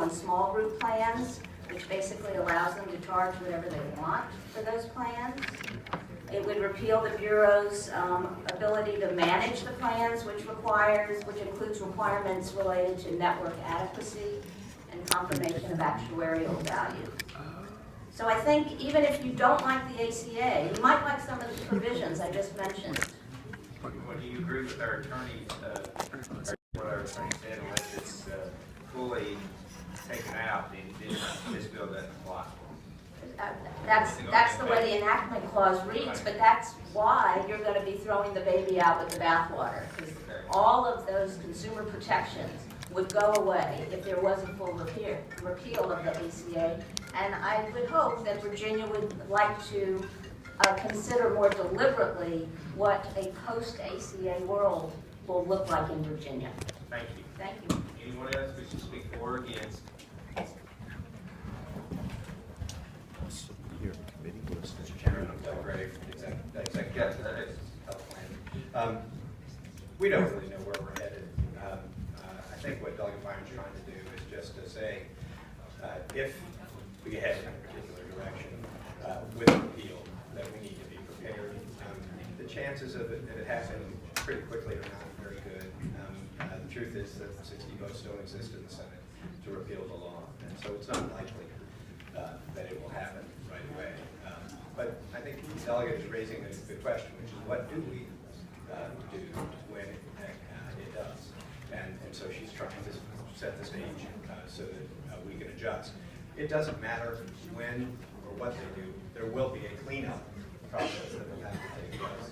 and small group plans, which basically allows them to charge whatever they want for those plans. It would repeal the Bureau's ability to manage the plans, which includes requirements related to network adequacy and confirmation of actuarial value. So I think even if you don't like the ACA, you might like some of the provisions I just mentioned. Well, do you agree with our attorney, what our attorney said, unless it's fully taken out, then this bill doesn't apply? That's the way the enactment clause reads, but that's why you're going to be throwing the baby out with the bathwater, because all of those consumer protections would go away if there was a full repeal of the ACA. And I would hope that Virginia would like to consider more deliberately what a post-ACA world will look like in Virginia. Thank you. Thank you. Anyone else wish to speak for or against? Mr. Chairman, I'm Doug Gray, Executive Health Plan. We don't really know where we're headed. I think what Doug and Byron's trying to do is just to say, if we head in a particular direction with an appeal, that we need to be prepared. The chances of it happening pretty quickly are not very good. The truth is that 60 votes don't exist in the Senate to repeal the law, and so it's not likely that it will happen right away. But I think the delegate is raising a good question, which is what do we do when it does? And so she's trying to set the stage so that we can adjust. It doesn't matter when or what they do. There will be a cleanup process that will have to take place,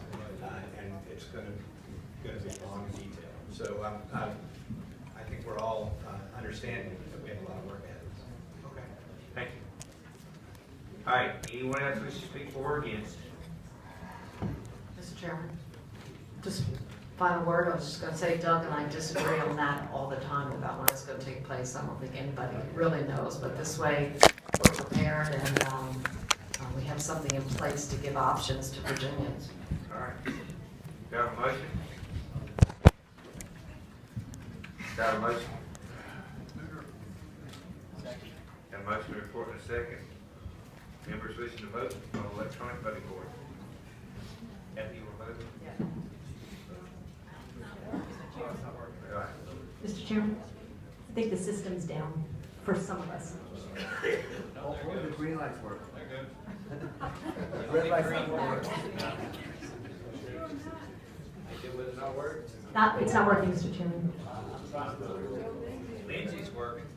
and it's going to be long and detailed. So I think we're all understanding that we have a lot of work ahead of us. Okay. Thank you. All right. Anyone else wish to speak for or against? Mr. Chairman, just final word. I was just going to say, Doug and I disagree on that all the time about when it's going to take place. I don't think anybody really knows, but this way we're prepared and we have something in place to give options to Virginians. All right. Do you have a motion? Got a motion? Got a motion to report in a second. Members wishing to vote on electronic voting board. Kathy, you want to vote? Yeah. All right. Mr. Chairman, I think the system's down for some of us. Where do the green lights work? They're good. Red lights don't work. It's not working, Mr. Chairman. Lindsay's working.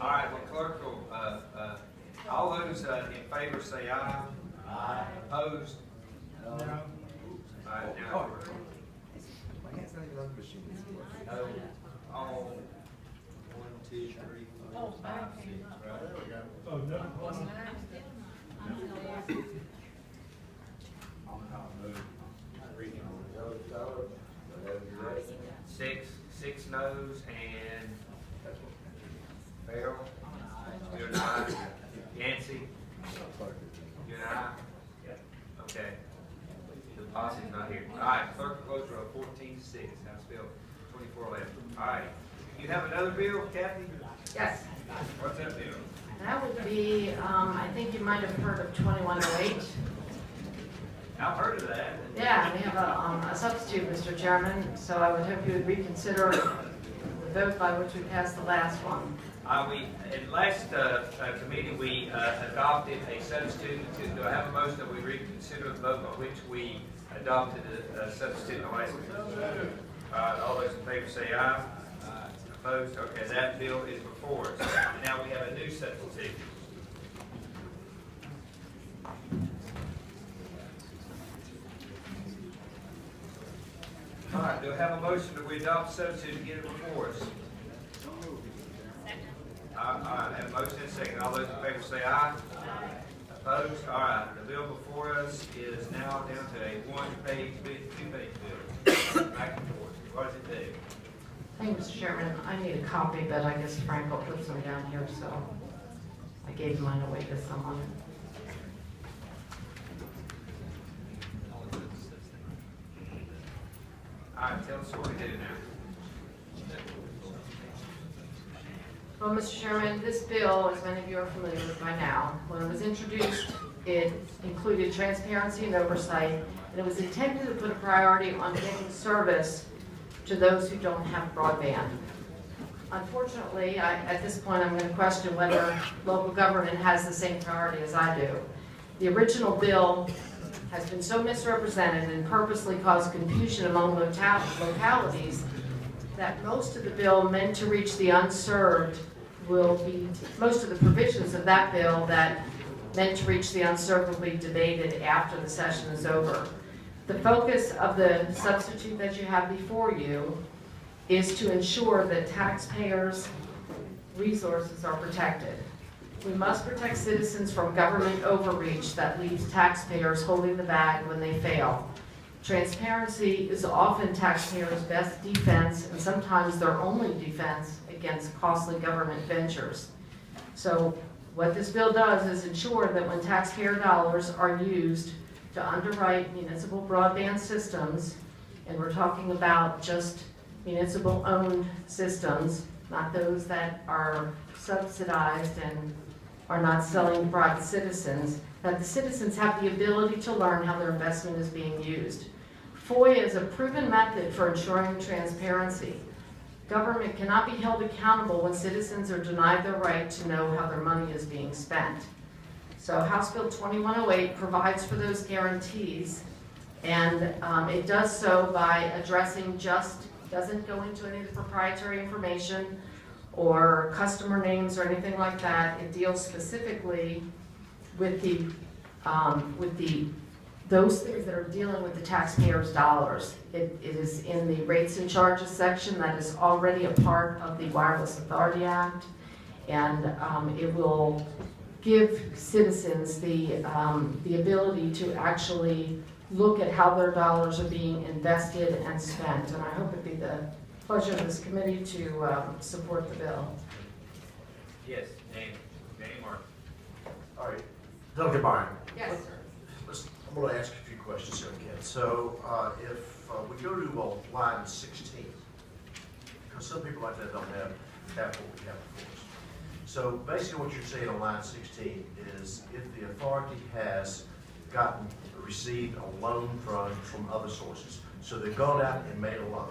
All right, well, clerk will, all those in favor say aye. Aye. Opposed? No. All right, now. My hand's not even on the machine. No. All. 1, 2, 3, 4, 5, 6. Right. There we go. Oh, no. Six no's and Farrell. You're an aye. Yancy. You're an aye. Okay. The posse's not here. All right, clerk will close roll 14-6. House Bill 2411. All right. You have another bill, Kathy? Yes. What's that bill? That would be, I think you might have heard of 2108. I've heard of that. Yeah, we have a substitute, Mr. Chairman, so I would hope you would reconsider the vote by which we passed the last one. In last committee, we adopted a substitute. Do I have a motion that we reconsider the vote by which we adopted a substitute in the last committee? All those in favor say aye. Opposed? Okay, that bill is before us. Now we have a new substitute. All right, do I have a motion that we adopt substitute and get it before us? All right, have a motion and a second. All those in favor say aye. Opposed? All right, the bill before us is now down to a one-page, two-page bill. Back and forth. What does it do? Thank you, Mr. Chairman. I need a copy, but I guess Frank will put some down here, so I gave mine away to someone. All right, tell us what we do now. Well, Mr. Chairman, this bill, as many of you are familiar with by now, when it was introduced, it included transparency and oversight, and it was intended to put a priority on getting service to those who don't have broadband. Unfortunately, at this point, I'm going to question whether local government has the same priority as I do. The original bill has been so misrepresented and purposely caused confusion among localities that most of the bill meant to reach the unserved most of the provisions of that bill that meant to reach the unserved will be debated after the session is over. The focus of the substitute that you have before you is to ensure that taxpayers' resources are protected. We must protect citizens from government overreach that leaves taxpayers holding the bag when they fail. Transparency is often taxpayers' best defense and sometimes their only defense against costly government ventures. So what this bill does is ensure that when taxpayer dollars are used to underwrite municipal broadband systems, and we're talking about just municipal-owned systems, not those that are subsidized and are not selling to private citizens, that the citizens have the ability to learn how their investment is being used. FOIA is a proven method for ensuring transparency. Government cannot be held accountable when citizens are denied their right to know how their money is being spent. So House Bill 2108 provides for those guarantees, and it does so by addressing doesn't go into any of the proprietary information or customer names or anything like that. It deals specifically with those things that are dealing with the taxpayers' dollars. It is in the rates and charges section that is already a part of the Wireless Authority Act, and it will give citizens the ability to actually look at how their dollars are being invested and spent. And I hope it be the pleasure of this committee to support the bill. Yes, name or? All right, Delegate Byron. Yes, sir. I'm going to ask a few questions here again. So if we go to line 16, because some people like that don't have what we have before us. So basically what you're saying on line 16 is if the authority has received a loan from other sources, so they've gone out and made a loan.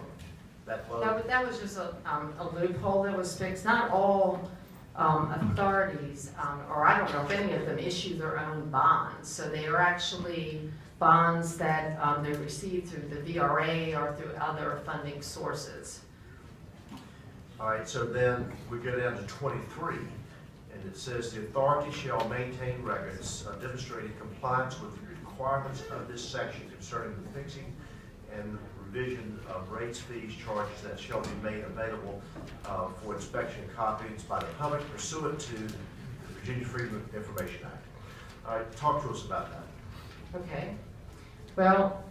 That was just a loophole that was fixed. Not all authorities, or I don't know if any of them, issue their own bonds. So they are actually bonds that they receive through the VRA or through other funding sources. All right, so then we go down to 23, and it says the authority shall maintain records demonstrating compliance with the requirements of this section concerning the fixing and revision of rates, fees, charges that shall be made available for inspection and copies by the public pursuant to the Virginia Freedom of Information Act. All right, talk to us about that. Okay. Well,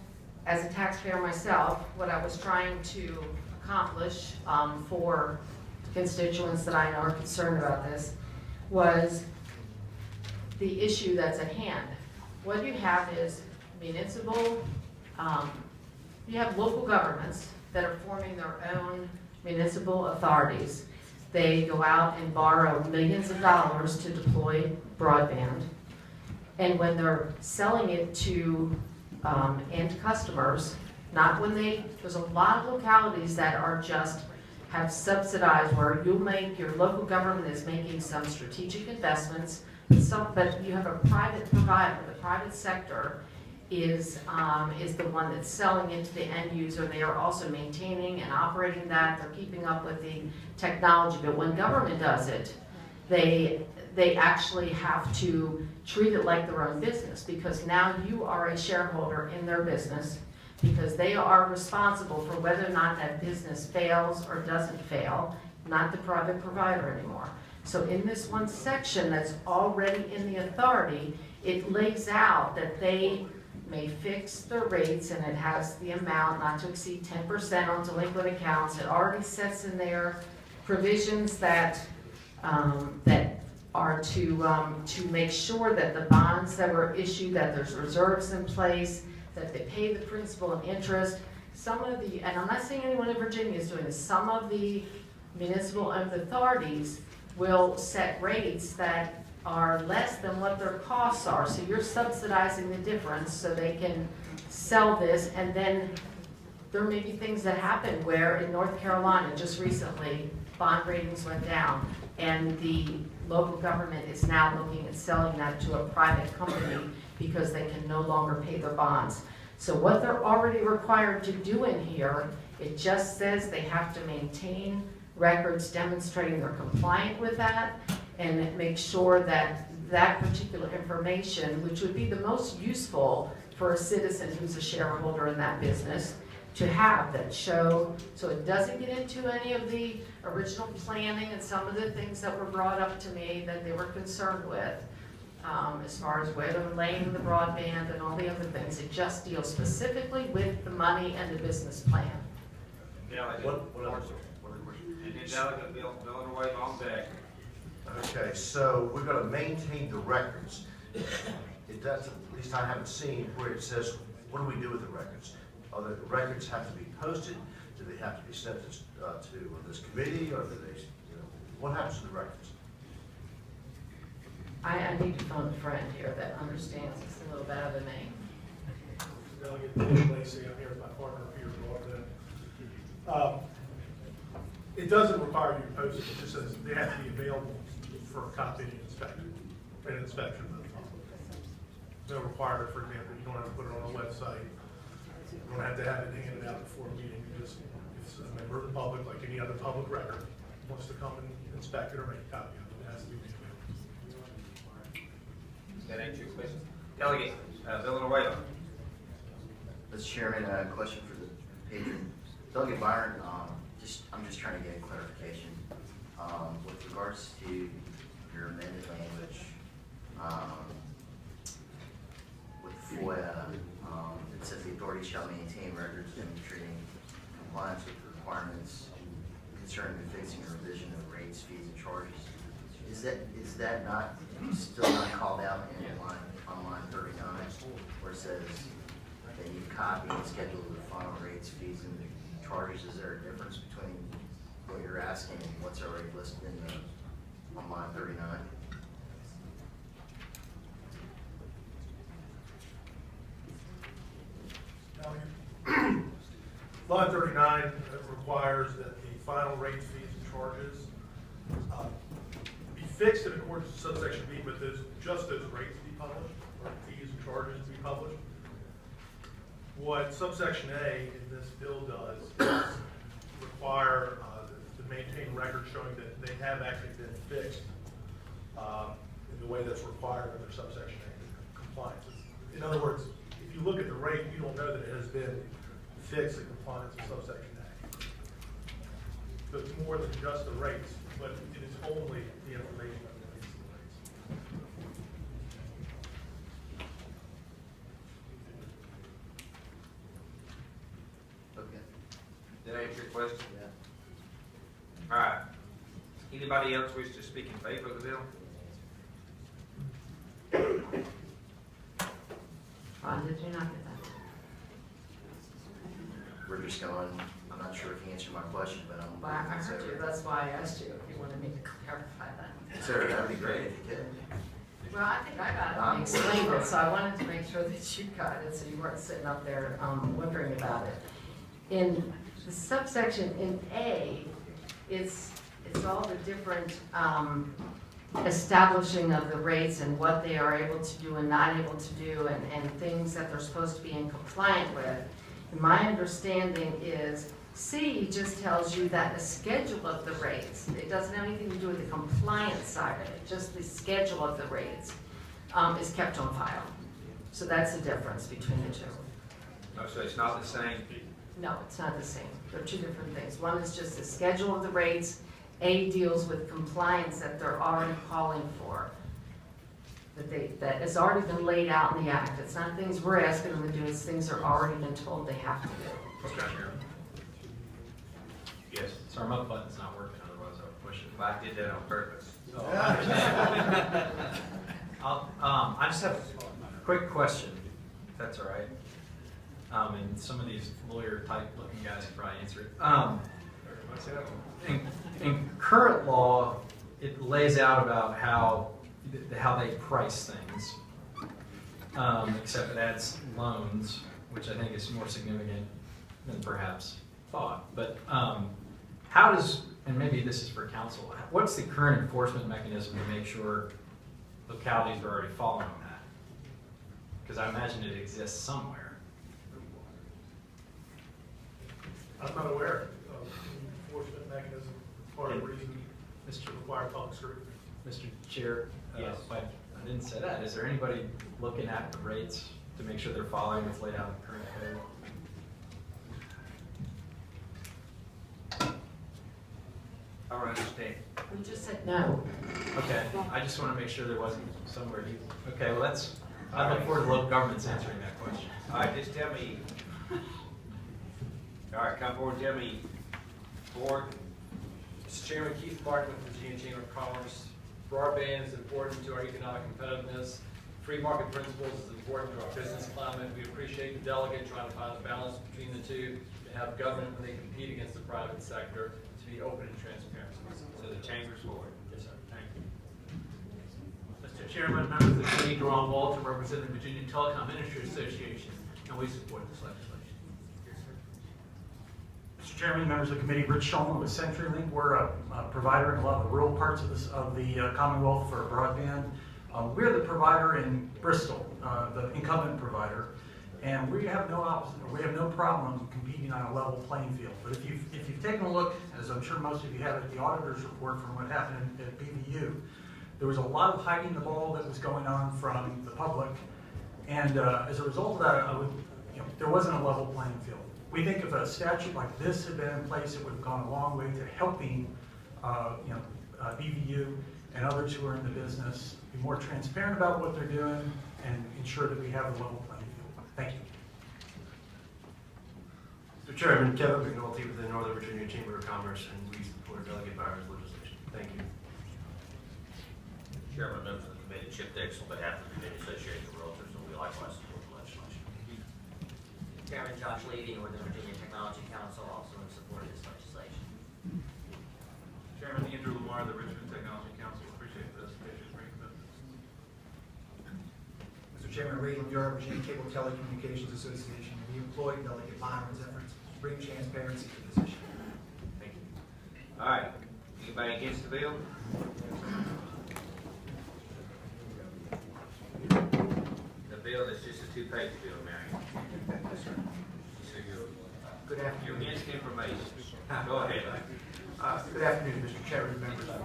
as a taxpayer myself, what I was trying to accomplish for constituents that I know are concerned about this was the issue that's at hand. What you have is municipal, you have local governments that are forming their own municipal authorities. They go out and borrow millions of dollars to deploy broadband. And when they're selling it to end customers, not when there's a lot of localities that are have subsidized where your local government is making some strategic investments, but you have a private provider. The private sector is the one that's selling it to the end user. They are also maintaining and operating that. They're keeping up with the technology. But when government does it, they actually have to treat it like their own business, because now you are a shareholder in their business, because they are responsible for whether or not that business fails or doesn't fail, not the private provider anymore. So in this one section that's already in the authority, it lays out that they may fix their rates, and it has the amount not to exceed 10% on delinquent accounts. It already sets in there provisions that are to make sure that the bonds that were issued, that there's reserves in place, that they pay the principal and interest. Some of and I'm not saying anyone in Virginia is doing this, some of the municipal owned authorities will set rates that are less than what their costs are. So you're subsidizing the difference so they can sell this, and then there may be things that happen where in North Carolina, just recently, bond ratings went down, and the local government is now looking at selling that to a private company because they can no longer pay their bonds. So what they're already required to do in here, it just says they have to maintain records demonstrating they're compliant with that, and make sure that that particular information, which would be the most useful for a citizen who's a shareholder in that business, to have that show, so it doesn't get into any of the original planning and some of the things that were brought up to me that they were concerned with, as far as where they're laying the broadband and all the other things. It just deals specifically with the money and the business plan. Delegate What other Marshall. question? And then Delegate Villanueva on deck. Okay, so we're gonna maintain the records. It doesn't, at least I haven't seen where it says, what do we do with the records? Are the records have to be posted? Do they have to be sent to this committee, or do they, you know, what happens to the records? I need to phone a friend here that understands this a little better than me. Delegate Dave Lacey, I'm here with my partner Peter Broadbent. It doesn't require you to post it, it just says they have to be available for copy and inspection of the public. No requirement, for example, you don't have to put it on a website, you don't have to have it handed out before a meeting, you just, if a member of the public, like any other public record, wants to come and inspect it or make a copy of it, it has to be made available. Does that answer your question? Delegate Villanueva. Mr. Chairman, a question for the patron. Delegate Byron, I'm just trying to get clarification. With regards to your amended language, with FOIA, it says the authority shall maintain records demonstrating compliance with the requirements concerning the fixing or revision of rates, fees, and charges. Is that not still not called out in line 39, where it says they need copy and schedule of the final rates, fees, and charges? Is there a difference between what you're asking and what's already listed on line 39? Line 39 requires that the final rates, fees, and charges be fixed in accordance with subsection B, but just those rates be published, or fees and charges to be published. What subsection A in this bill does is require to maintain records showing that they have actually been fixed in the way that's required under subsection A compliance. In other words, if you look at the rate, you don't know that it has been fixed in compliance with subsection A. So it's more than just the rates, but it is only the information that relates to the rates. Okay. Did that answer your question? Yeah. All right. Anybody else wish to speak in favor of the bill? Ron, did you not get that? We're just going, I'm not sure if you answered my question, but I'm. Well, I heard you, that's why I asked you if you wanted me to clarify that. Sir, that'd be great if you could. Well, I think I got it and explained it, so I wanted to make sure that you got it, so you weren't sitting up there wondering about it. In the subsection in A, it's all the different establishing of the rates and what they are able to do and not able to do, and things that they're supposed to be in compliant with. And my understanding is C just tells you that the schedule of the rates, it doesn't have anything to do with the compliance side of it, just the schedule of the rates is kept on file. So that's the difference between the two. No, so it's not the same. No, it's not the same. They're two different things. One is just the schedule of the rates. A deals with compliance that they're already calling for. That has already been laid out in the act. It's not things we're asking them to do, it's things they're already been told they have to do. Okay. Yes. Sorry, my button's not working, otherwise I would push it. Well, I did that on purpose. I just have a quick question, if that's all right. And some of these lawyer type looking guys can probably answer it. In current law, it lays out about how they price things, except it adds loans, which I think is more significant than perhaps thought. But how does, and maybe this is for council, what's the current enforcement mechanism to make sure localities are already following that? Because I imagine it exists somewhere. I'm not aware of an enforcement mechanism, part of the reason to require public scrutiny. Mr. Chair, Yes. I didn't say that. Is there anybody looking at the rates to make sure they're following what's laid out in the current code? I don't understand. We just said no. Okay, I just want to make sure there wasn't somewhere. Okay, well I look forward to local governments answering that question. All right, just tell me. All right, come forward, tell me. Board. Mr. Chairman, Keith Martin with Virginia Chamber of Commerce. Broadband is important to our economic competitiveness. Free market principles is important to our business climate. We appreciate the delegate trying to find a balance between the two, to have government when they compete against the private sector, to be open and transparent. So the chamber's for it. Yes, sir. Thank you. Mr. Chairman, members of the committee, Jerome Walter, representing the Virginia Telecom Industry Association, and we support this legislation. Mr. Chairman, members of the committee, Rich Shulman with CenturyLink. We're a provider in a lot of the rural parts of the Commonwealth for broadband. We're the provider in Bristol, the incumbent provider, and we have no problem competing on a level playing field. But if you've taken a look, as I'm sure most of you have, at the auditor's report from what happened at BVU, there was a lot of hiding the ball that was going on from the public, and as a result of that, there wasn't a level playing field. We think if a statute like this had been in place, it would have gone a long way to helping, BVU and others who are in the business be more transparent about what they're doing and ensure that we have a level playing field. Thank you. Mr. Chairman, Kevin McNulty with the Northern Virginia Chamber of Commerce, and we support Delegate Byron's legislation. Thank you. Chairman, members of the committee, Chip Dix on behalf of the Committee Association of Realtors, and we likewise support the legislation. Chairman Josh Levy with the Virginia Technology Council, also in support of this legislation. Chairman Andrew Lamar, the Richmond Technology Council, appreciate this. Mr. Chairman, Ray Lemure, Virginia Cable Telecommunications Association. We employ Delegate Byron's efforts to bring transparency to this issue. Thank you. All right, anybody against the bill? The bill is just a two-page bill, Marion. So Good you're afternoon. against information. Go ahead. Good afternoon, Mr. Chairman, members of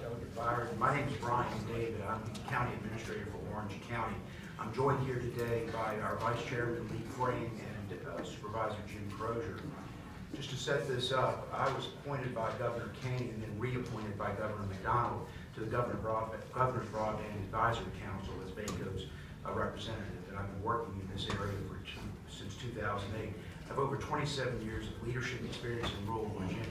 Delegate Byron. My name is Brian David. I'm the County Administrator for Orange County. I'm joined here today by our Vice Chairman, Lee Frame, and Supervisor Jim Crozier. Just to set this up, I was appointed by Governor Kane and then reappointed by Governor McDonald to the Governor's Broadband Advisory Council as VACO's representative, and I've been working in this area since 2008. I have over 27 years of leadership experience in rural Virginia.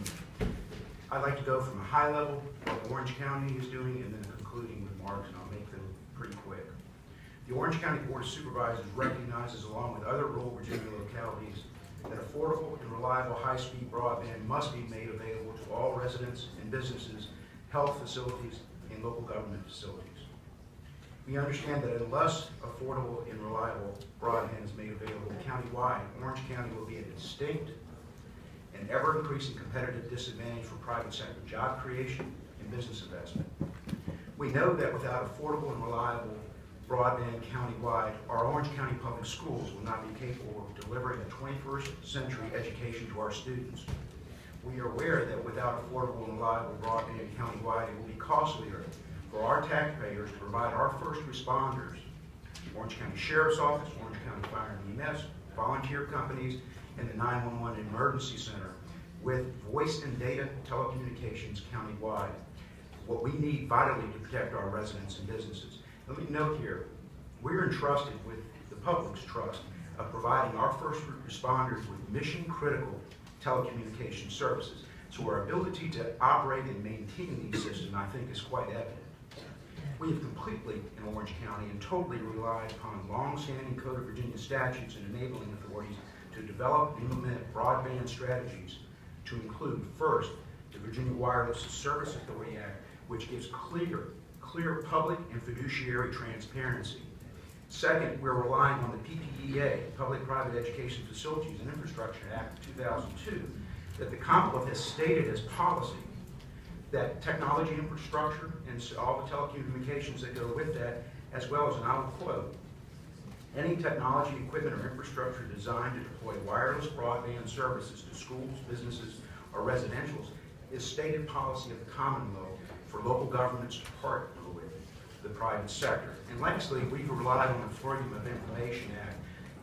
I'd like to go from a high level, what Orange County is doing, and then concluding with remarks, and I'll make them pretty quick. The Orange County Board of Supervisors recognizes, along with other rural Virginia localities, that affordable and reliable high-speed broadband must be made available to all residents and businesses, health facilities, and local government facilities. We understand that unless affordable and reliable broadband is made available countywide, Orange County will be at a distinct and ever-increasing competitive disadvantage for private sector job creation and business investment. We know that without affordable and reliable broadband countywide, our Orange County public schools will not be capable of delivering a 21st century education to our students. We are aware that without affordable and reliable broadband countywide, it will be costlier for our taxpayers to provide our first responders, Orange County Sheriff's Office, Orange County Fire and EMS, volunteer companies, and the 911 Emergency Center with voice and data telecommunications countywide, what we need vitally to protect our residents and businesses. Let me note here, we're entrusted with the public's trust of providing our first responders with mission-critical telecommunication services. So our ability to operate and maintain these systems, I think, is quite evident. We have completely, in Orange County, and totally relied upon long-standing Code of Virginia statutes and enabling authorities to develop and implement broadband strategies to include, first, the Virginia Wireless Service Authority Act, which gives clear public and fiduciary transparency. Second, we're relying on the PPEA, Public-Private Education Facilities and Infrastructure Act of 2002, that the Commonwealth has stated as policy that technology infrastructure and all the telecommunications that go with that, as well as, and I will quote, any technology, equipment, or infrastructure designed to deploy wireless broadband services to schools, businesses, or residentials is stated policy of the Commonwealth for local governments to partner with the private sector. And lastly, we've relied on the Freedom of Information Act,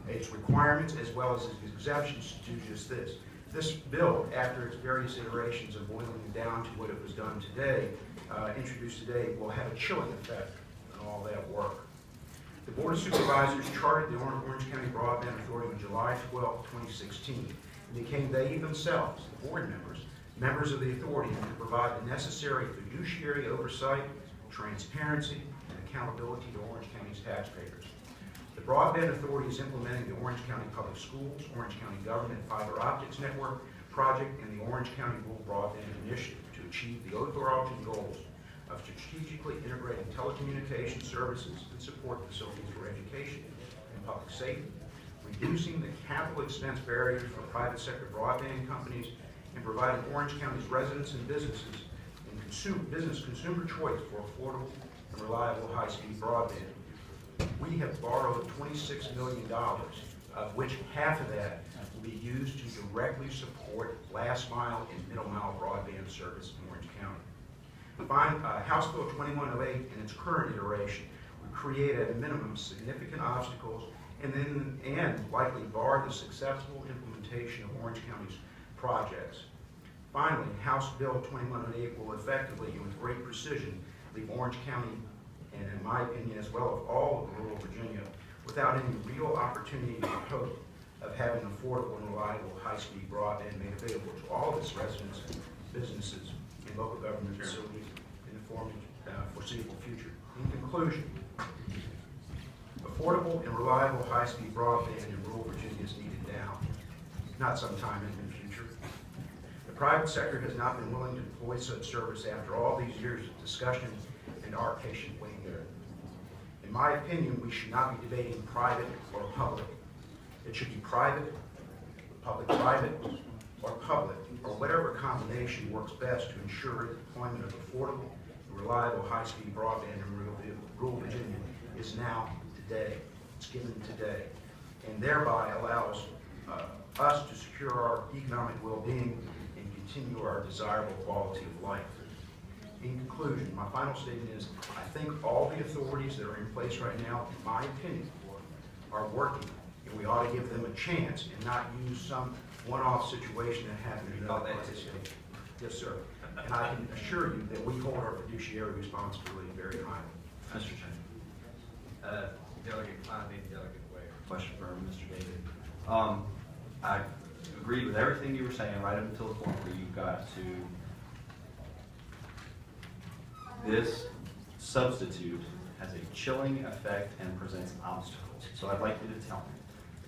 its requirements as well as its exemptions to do just this. This bill, after its various iterations of boiling down to what it was done today, introduced today, will have a chilling effect on all that work. The Board of Supervisors chartered the Orange County Broadband Authority on July 12, 2016, and became they themselves, the board members of the authority, to provide the necessary fiduciary oversight, transparency, and accountability to Orange County's taxpayers. The Broadband Authority is implementing the Orange County Public Schools, Orange County Government Fiber Optics Network project, and the Orange County Rural Broadband Initiative to achieve the overarching goals of strategically integrating telecommunication services that support facilities for education and public safety, reducing the capital expense barriers for private sector broadband companies, and providing Orange County's residents and businesses and consumer choice for affordable and reliable high-speed broadband. We have borrowed $26 million, of which half of that will be used to directly support last mile and middle mile broadband service in Orange County. House Bill 2108 in its current iteration would create at a minimum significant obstacles and likely bar the successful implementation of Orange County's projects. Finally, House Bill 2108 will effectively and with great precision leave Orange County, and in my opinion as well as all of rural Virginia, without any real opportunity or hope of having affordable and reliable high-speed broadband made available to all of its residents, businesses, and local government facilities in the foreseeable future. In conclusion, affordable and reliable high-speed broadband in rural Virginia is needed now, not sometime in the future. The private sector has not been willing to deploy such service after all these years of discussion and our patient waiting. In my opinion, we should not be debating private or public. It should be private, public-private, or public, or whatever combination works best to ensure the deployment of affordable, reliable, high-speed broadband in rural Virginia is now, today. It's given today, and thereby allows us to secure our economic well-being and continue our desirable quality of life. In conclusion, my final statement is, I think all the authorities that are in place right now, in my opinion, are working, and we ought to give them a chance and not use some one-off situation that happened in other places. Yes, sir. And I can assure you that we hold our fiduciary responsibility very highly. Mr. Chairman. Delegate Clowney, Delegate Ware. Question for Mr. David. I agreed with everything you were saying right up until the point where you got to this substitute has a chilling effect and presents obstacles. So I'd like you to tell me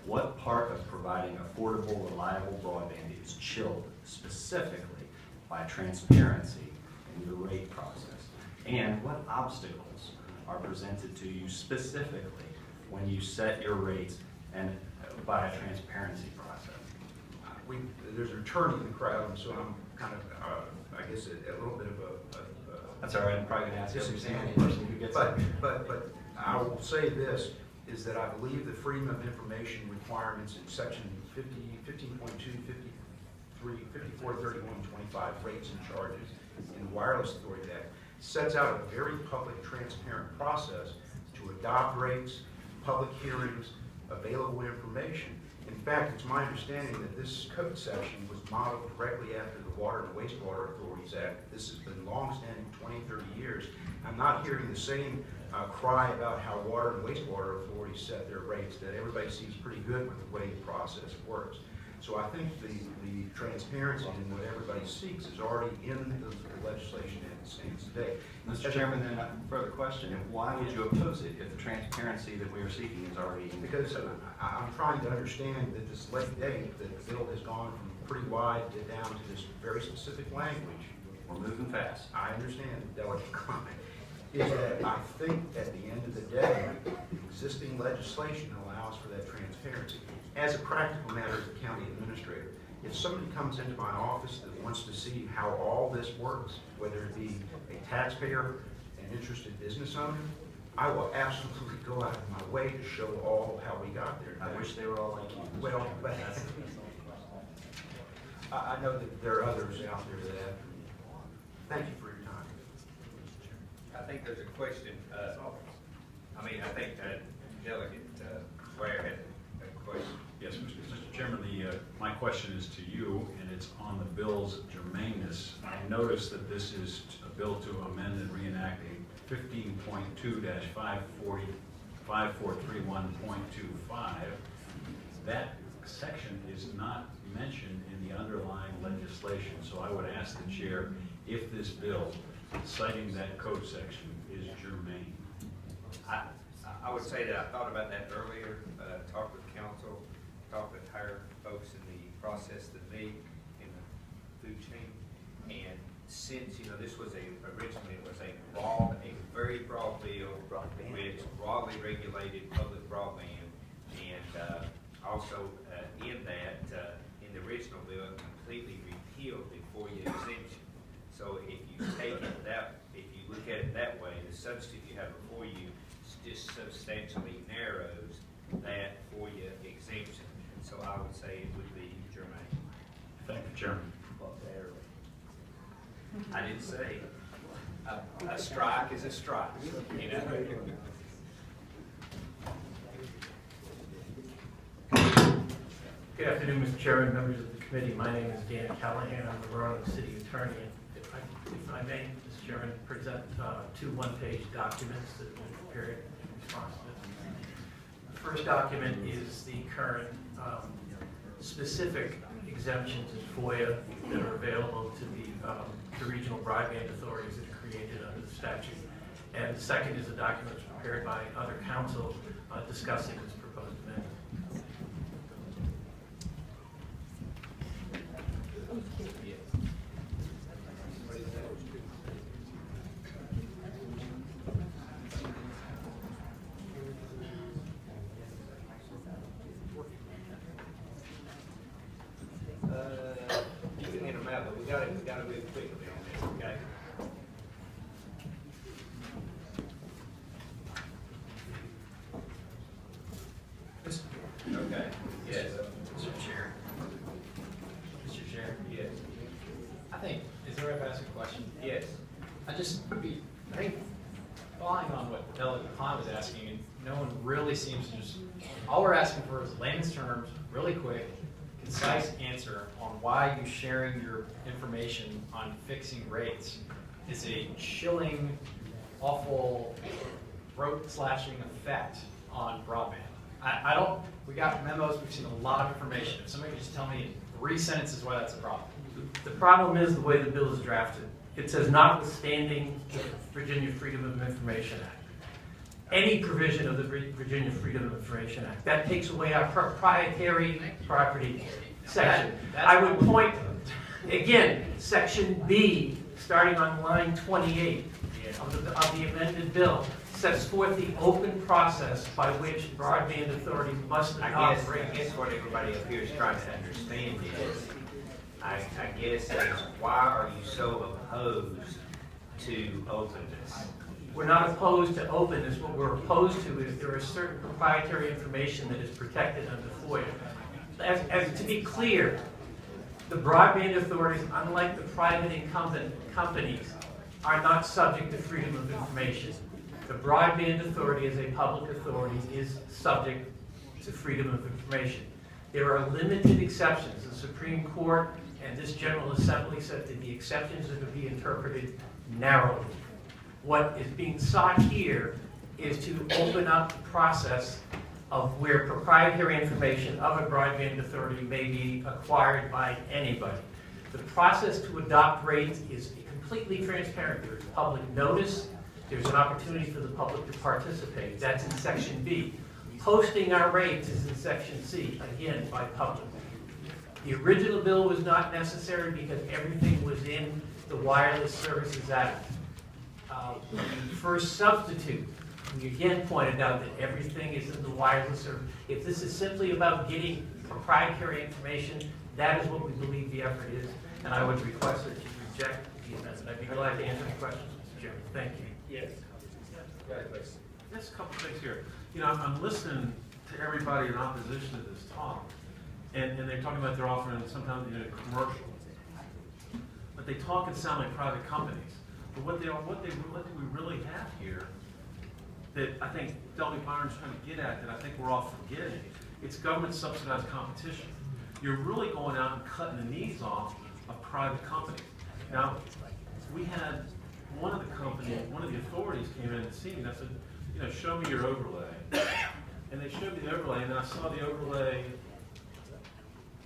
what part of providing affordable, reliable broadband is chilled specifically by transparency in the rate process, and what obstacles are presented to you specifically when you set your rates and by a transparency process. There's an attorney in the crowd, so I'm kind of, I guess, a little bit of a that's all right. I'm probably going to ask every single person who gets it. But I will say this, is that I believe the Freedom of Information requirements in section 15.2, 53, 54, 31, 25, rates and charges in the Wireless Authority Act sets out a very public, transparent process to adopt rates, public hearings, available information. In fact, it's my understanding that this code section was modeled directly after the Water and Wastewater Authorities Act. This has been long-standing, 20, 30 years. I'm not hearing the same cry about how water and wastewater authorities set their rates, that everybody seems pretty good with the way the process works. So I think the transparency and what everybody seeks is already in the legislation as it stands today. Mr. Chairman, then a further question. Why would you oppose it if the transparency that we are seeking is already in? Because I'm trying to understand that this late date, that the bill has gone from pretty wide down to this very specific language. We're moving moving fast. I understand the delicate comment, is that I think at the end of the day, existing legislation allows for that transparency. As a practical matter, as a county administrator, if somebody comes into my office that wants to see how all this works, whether it be a taxpayer, an interested business owner, I will absolutely go out of my way to show all how we got there. I wish they were all like you. Well, but I know that there are others out there that have. Thank you for your time. I think there's a question, I think Delegate Ware had a question. Yes, Mr. Chairman, my question is to you, and it's on the bill's germaneness. I noticed that this is a bill to amend and reenact a 15.2-5431.25. That section is not mentioned in the underlying legislation, so I would ask the chair if this bill, citing that code section, is germane. I would say that I thought about that earlier, talked with council, talked with higher folks in the process than me in the food chain. And since, this was originally it was a very broad bill with broadly regulated public broadband. And also in that, in the original bill, it completely repealed the FOIA exemption. So if you take it if you look at it that way, the substitute you have before you just substantially narrows that FOIA exemption. So I would say it would be germane. Thank you, Chairman. I didn't say a strike is a strike, Good afternoon, Mr. Chairman, members of the committee. My name is Dan Callahan. I'm the Roanoke City Attorney. If I may, Mr. Chairman, present two one-page documents that have been prepared in response to this. The first document is the current specific exemptions in FOIA that are available to the regional broadband authorities that are created under the statute. And the second is a document prepared by other counsel discussing this proposed amendment. You can hand them out, but we got to move quickly on this, okay? Okay, yes. Mr. Chair. Mr. Chair? Yes. I think, is it all right if I ask a question? Yes. I think, following on what Delegate Klein was asking, and no one really seems to all we're asking for is layman's terms, really quick, concise answer on why you sharing your information on fixing rates is a chilling, awful, throat-slashing effect on broadband. We got memos, we've seen a lot of information. If somebody could just tell me in 3 sentences why that's a problem. The problem is the way the bill is drafted. It says notwithstanding the Virginia Freedom of Information Act. Any provision of the Virginia Freedom of Information Act. That takes away our proprietary property section. I would point, again, section B, starting on line 28 of the amended bill, sets forth the open process by which broadband authorities must adopt rates. I guess what everybody up here is trying to understand is, I guess, why are you so opposed to openness? We're not opposed to openness. What we're opposed to is there is certain proprietary information that is protected under FOIA. As to be clear, the broadband authorities, unlike the private incumbent companies, are not subject to freedom of information. The broadband authority, as a public authority, is subject to freedom of information. There are limited exceptions. The Supreme Court and this General Assembly said that the exceptions are to be interpreted narrowly. What is being sought here is to open up the process of where proprietary information of a broadband authority may be acquired by anybody. The process to adopt rates is completely transparent. There is public notice. There's an opportunity for the public to participate. That's in section B. Posting our rates is in section C, again, by public. The original bill was not necessary because everything was in the Wireless Services Act. When you first substitute, we again pointed out that everything is in the wireless service. If this is simply about getting proprietary information, that is what we believe the effort is, and I would request that you reject the amendment. I'd be glad to answer any questions, Mr. Chairman. Thank you. Yes. Go ahead, please. Just a couple things here. You know, I'm listening to everybody in opposition to this talk, and they're talking about they're offering sometimes commercial, but they talk and sound like private companies. But what do we really have here that I think Delegate Byron's trying to get at, that I think we're all forgetting? It's government subsidized competition. You're really going out and cutting the knees off of private companies. Now, we had one of the authorities came in and see me, and I said, you know, show me your overlay. And they showed me the overlay, and then I saw the overlay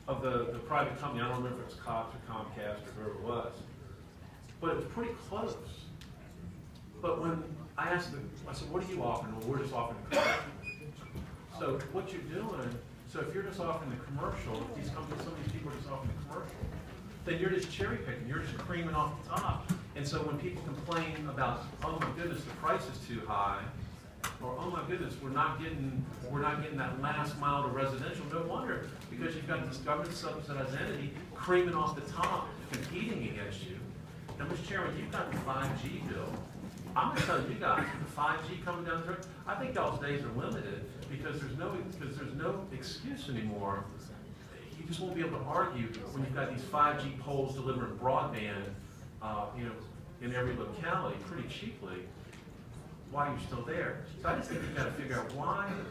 of the private company. I don't remember if it was Cox or Comcast or whoever it was. But it was pretty close. But when I asked them, I said, what are you offering? Well, we're just offering the commercial. So what you're doing, so if you're just offering the commercial, if these companies, some of these people are just offering the commercial, then you're just cherry picking, you're just creaming off the top. And so when people complain about, oh my goodness, the price is too high, or oh my goodness, we're not getting that last mile to residential, no wonder, because you've got this government subsidized entity creaming off the top, competing against you. Now, Mr. Chairman, you've got the 5G bill. I'm gonna tell you guys, the 5G coming down the road, I think y'all's days are limited because there's no excuse anymore. You just won't be able to argue when you've got these 5G poles delivering broadband, in every locality pretty cheaply, why you're still there. So I just think you've got to figure out why